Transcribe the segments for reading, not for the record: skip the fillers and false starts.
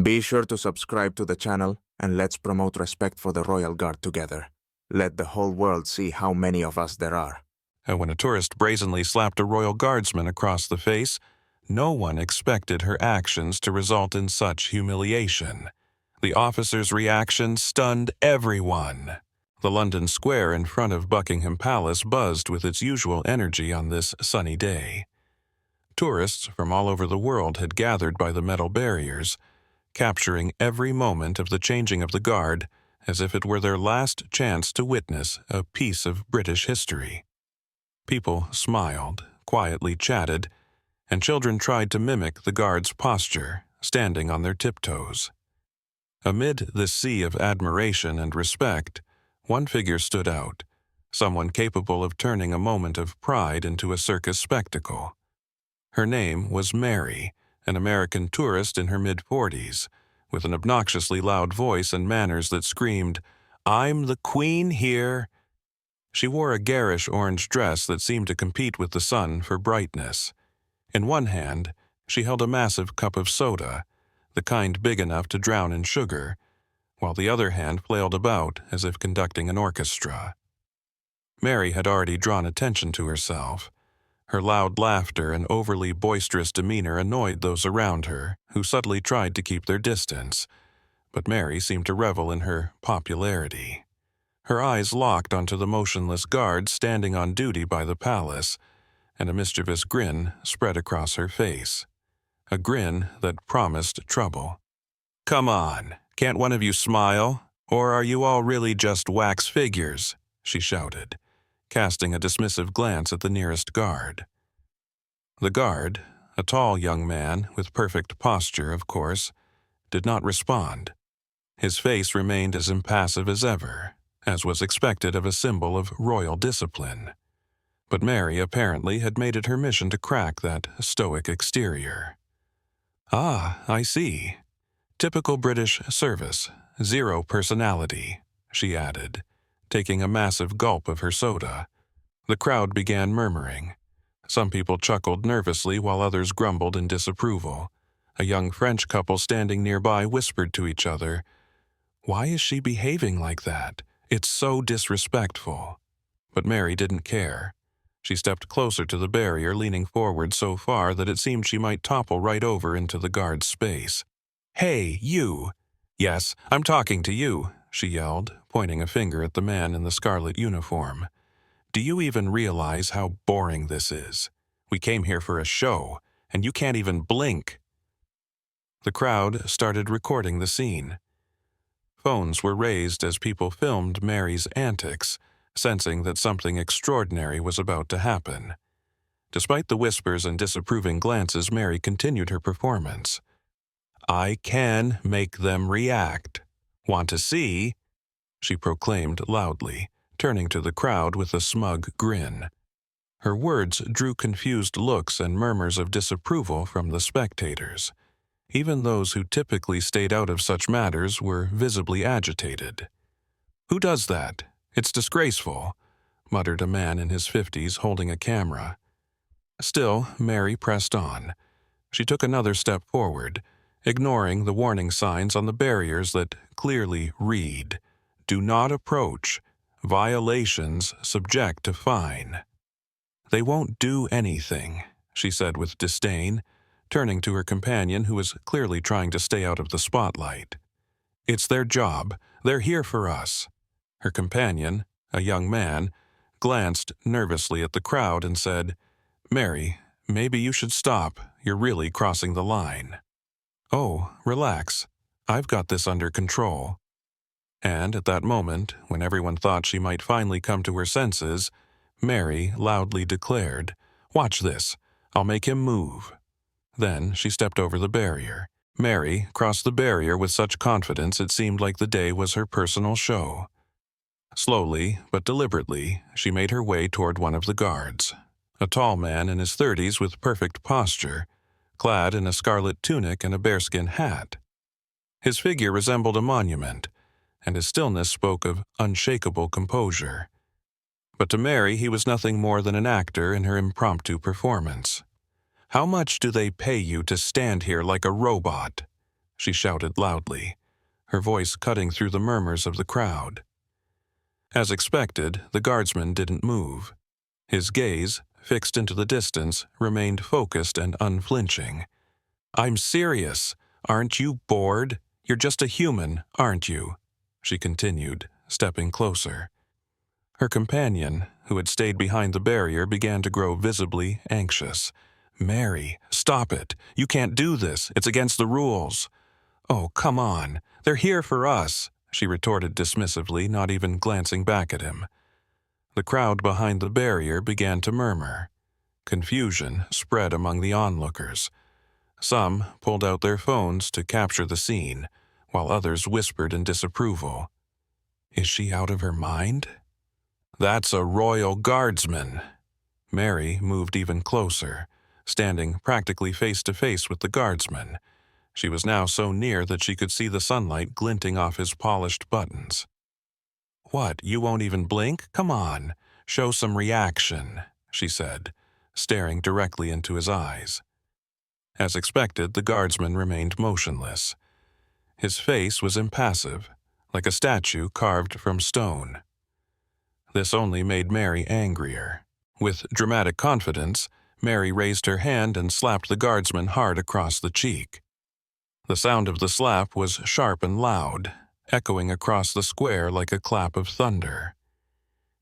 Be sure to subscribe to the channel, and let's promote respect for the Royal Guard together. Let the whole world see how many of us there are. And when a tourist brazenly slapped a Royal Guardsman across the face, no one expected her actions to result in such humiliation. The officer's reaction stunned everyone. The London Square in front of Buckingham Palace buzzed with its usual energy on this sunny day. Tourists from all over the world had gathered by the metal barriers, capturing every moment of the changing of the guard as if it were their last chance to witness a piece of British history. People smiled, quietly chatted, and children tried to mimic the guard's posture, standing on their tiptoes. Amid this sea of admiration and respect, one figure stood out, someone capable of turning a moment of pride into a circus spectacle. Her name was Mary, an American tourist in her mid-40s, with an obnoxiously loud voice and manners that screamed, "I'm the Queen here!" She wore a garish orange dress that seemed to compete with the sun for brightness. In one hand, she held a massive cup of soda, the kind big enough to drown in sugar, while the other hand flailed about as if conducting an orchestra. Mary had already drawn attention to herself. Her loud laughter and overly boisterous demeanor annoyed those around her, who subtly tried to keep their distance, but Mary seemed to revel in her popularity. Her eyes locked onto the motionless guard standing on duty by the palace, and a mischievous grin spread across her face. A grin that promised trouble. "Come on, can't one of you smile? Or are you all really just wax figures?" she shouted, casting a dismissive glance at the nearest guard. The guard, a tall young man with perfect posture, of course, did not respond. His face remained as impassive as ever, as was expected of a symbol of royal discipline. But Mary apparently had made it her mission to crack that stoic exterior. "Ah, I see. Typical British service, zero personality," she added, taking a massive gulp of her soda. The crowd began murmuring. Some people chuckled nervously while others grumbled in disapproval. A young French couple standing nearby whispered to each other, "Why is she behaving like that? It's so disrespectful." But Mary didn't care. She stepped closer to the barrier, leaning forward so far that it seemed she might topple right over into the guard's space. "Hey, you!" "Yes, I'm talking to you," she yelled, pointing a finger at the man in the scarlet uniform. "Do you even realize how boring this is? We came here for a show, and you can't even blink." The crowd started recording the scene. Phones were raised as people filmed Mary's antics, sensing that something extraordinary was about to happen. Despite the whispers and disapproving glances, Mary continued her performance. "I can make them react. Want to see?" she proclaimed loudly, turning to the crowd with a smug grin. Her words drew confused looks and murmurs of disapproval from the spectators. Even those who typically stayed out of such matters were visibly agitated. "Who does that? It's disgraceful," muttered a man in his 50s holding a camera. Still, Mary pressed on. She took another step forward, ignoring the warning signs on the barriers that clearly read, "Do not approach. Violations subject to fine." "They won't do anything," she said with disdain, turning to her companion who was clearly trying to stay out of the spotlight. "It's their job. They're here for us." Her companion, a young man, glanced nervously at the crowd and said, "Mary, maybe you should stop. You're really crossing the line." "Oh, relax. I've got this under control." And at that moment, when everyone thought she might finally come to her senses, Mary loudly declared, "Watch this. I'll make him move." Then she stepped over the barrier. Mary crossed the barrier with such confidence it seemed like the day was her personal show. Slowly, but deliberately, she made her way toward one of the guards, a tall man in his 30s with perfect posture, clad in a scarlet tunic and a bearskin hat. His figure resembled a monument, and his stillness spoke of unshakable composure. But to Mary he was nothing more than an actor in her impromptu performance. "How much do they pay you to stand here like a robot?" she shouted loudly, her voice cutting through the murmurs of the crowd. As expected, the guardsman didn't move. His gaze, fixed into the distance, remained focused and unflinching. "I'm serious. Aren't you bored? You're just a human, aren't you?" she continued, stepping closer. Her companion, who had stayed behind the barrier, began to grow visibly anxious. "Mary, stop it. You can't do this. It's against the rules." "Oh, come on. They're here for us," she retorted dismissively, not even glancing back at him. The crowd behind the barrier began to murmur. Confusion spread among the onlookers. Some pulled out their phones to capture the scene, while others whispered in disapproval. "Is she out of her mind?" "That's a Royal Guardsman." Mary moved even closer, standing practically face to face with the guardsman. She was now so near that she could see the sunlight glinting off his polished buttons. "What, you won't even blink? Come on, show some reaction," she said, staring directly into his eyes. As expected, the guardsman remained motionless. His face was impassive, like a statue carved from stone. This only made Mary angrier. With dramatic confidence, Mary raised her hand and slapped the guardsman hard across the cheek. The sound of the slap was sharp and loud, echoing across the square like a clap of thunder.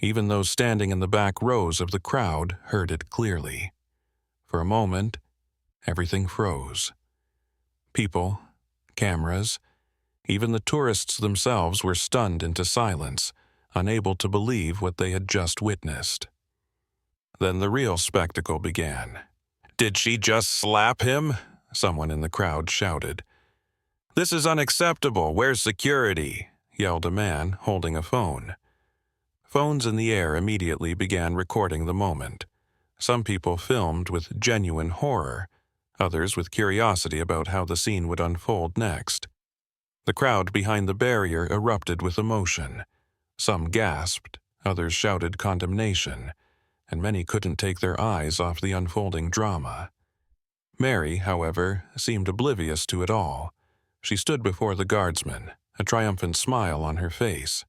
Even those standing in the back rows of the crowd heard it clearly. For a moment, everything froze. People, cameras, even the tourists themselves were stunned into silence, unable to believe what they had just witnessed. Then the real spectacle began. "Did she just slap him?" someone in the crowd shouted. "This is unacceptable. Where's security?" yelled a man holding a phone. Phones in the air immediately began recording the moment. Some people filmed with genuine horror, others with curiosity about how the scene would unfold next. The crowd behind the barrier erupted with emotion. Some gasped, others shouted condemnation, and many couldn't take their eyes off the unfolding drama. Mary, however, seemed oblivious to it all. She stood before the guardsman, a triumphant smile on her face.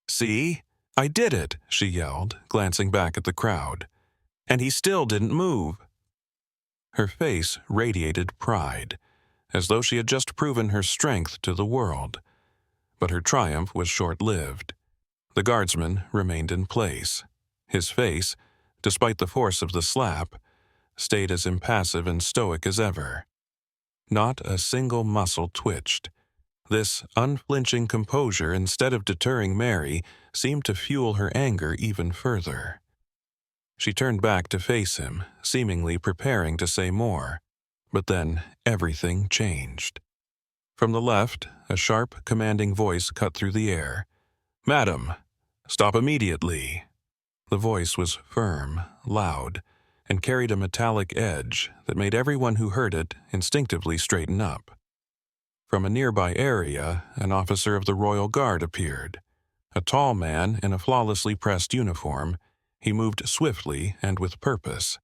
"See? I did it," she yelled, glancing back at the crowd. "And he still didn't move." Her face radiated pride, as though she had just proven her strength to the world. But her triumph was short-lived. The guardsman remained in place. His face, despite the force of the slap, stayed as impassive and stoic as ever. Not a single muscle twitched. This unflinching composure, instead of deterring Mary, seemed to fuel her anger even further. She turned back to face him, seemingly preparing to say more. But then everything changed. From the left, a sharp, commanding voice cut through the air. "Madam, stop immediately." The voice was firm, loud, and carried a metallic edge that made everyone who heard it instinctively straighten up. From a nearby area, an officer of the Royal Guard appeared. A tall man in a flawlessly pressed uniform, he moved swiftly and with purpose.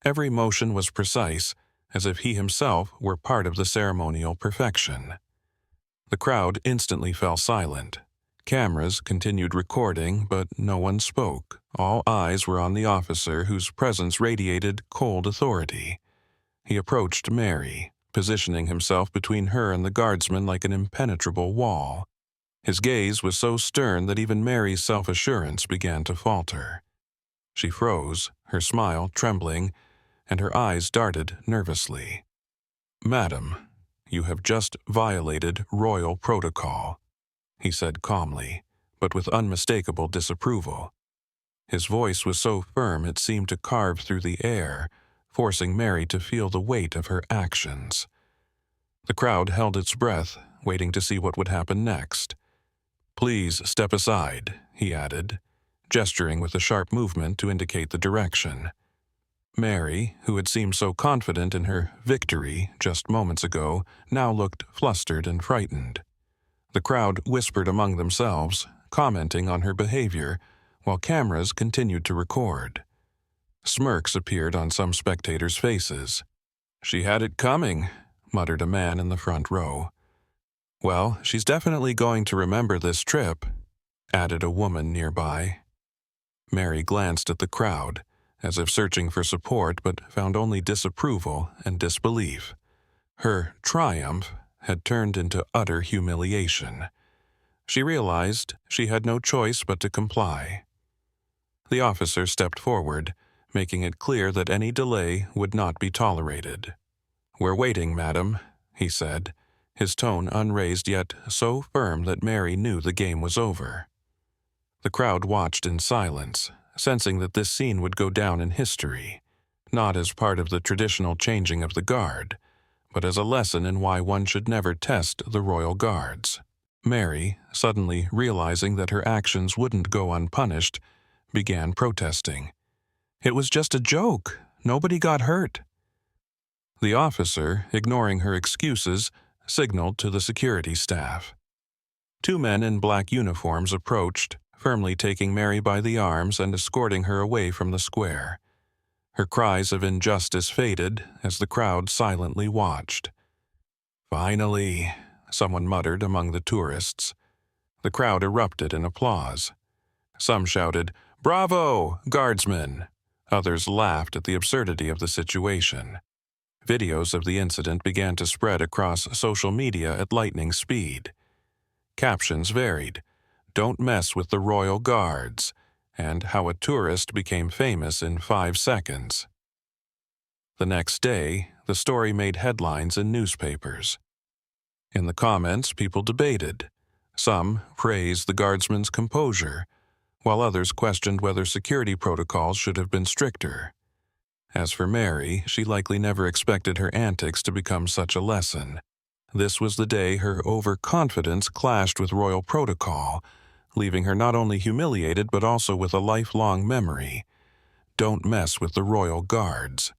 Every motion was precise, as if he himself were part of the ceremonial perfection. The crowd instantly fell silent. Cameras continued recording, but no one spoke. All eyes were on the officer whose presence radiated cold authority. He approached Mary, positioning himself between her and the guardsman like an impenetrable wall. His gaze was so stern that even Mary's self-assurance began to falter. She froze, her smile trembling, and her eyes darted nervously. "Madam, you have just violated royal protocol," he said calmly, but with unmistakable disapproval. His voice was so firm it seemed to carve through the air, forcing Mary to feel the weight of her actions. The crowd held its breath, waiting to see what would happen next. "Please step aside," he added, gesturing with a sharp movement to indicate the direction. Mary, who had seemed so confident in her victory just moments ago, now looked flustered and frightened. The crowd whispered among themselves, commenting on her behavior, while cameras continued to record. Smirks appeared on some spectators' faces. "She had it coming," muttered a man in the front row. Well, she's definitely going to remember this trip, added a woman nearby. Mary glanced at the crowd, as if searching for support, but found only disapproval and disbelief. Her triumph had turned into utter humiliation. She realized she had no choice but to comply. The officer stepped forward, making it clear that any delay would not be tolerated. "We're waiting, madam," he said, his tone unraised yet so firm that Mary knew the game was over. The crowd watched in silence, sensing that this scene would go down in history, not as part of the traditional changing of the guard, but as a lesson in why one should never test the Royal Guards. Mary, suddenly realizing that her actions wouldn't go unpunished, began protesting. "It was just a joke. Nobody got hurt." The officer, ignoring her excuses, signaled to the security staff. Two men in black uniforms approached, firmly taking Mary by the arms and escorting her away from the square. Her cries of injustice faded as the crowd silently watched. "Finally," someone muttered among the tourists. The crowd erupted in applause. Some shouted, "Bravo, Guardsman!" Others laughed at the absurdity of the situation. Videos of the incident began to spread across social media at lightning speed. Captions varied, "Don't mess with the Royal Guards," and "How a tourist became famous in 5 seconds." The next day, the story made headlines in newspapers. In the comments, people debated. Some praised the guardsman's composure, while others questioned whether security protocols should have been stricter. As for Mary, she likely never expected her antics to become such a lesson. This was the day her overconfidence clashed with royal protocol, leaving her not only humiliated but also with a lifelong memory. Don't mess with the Royal Guards.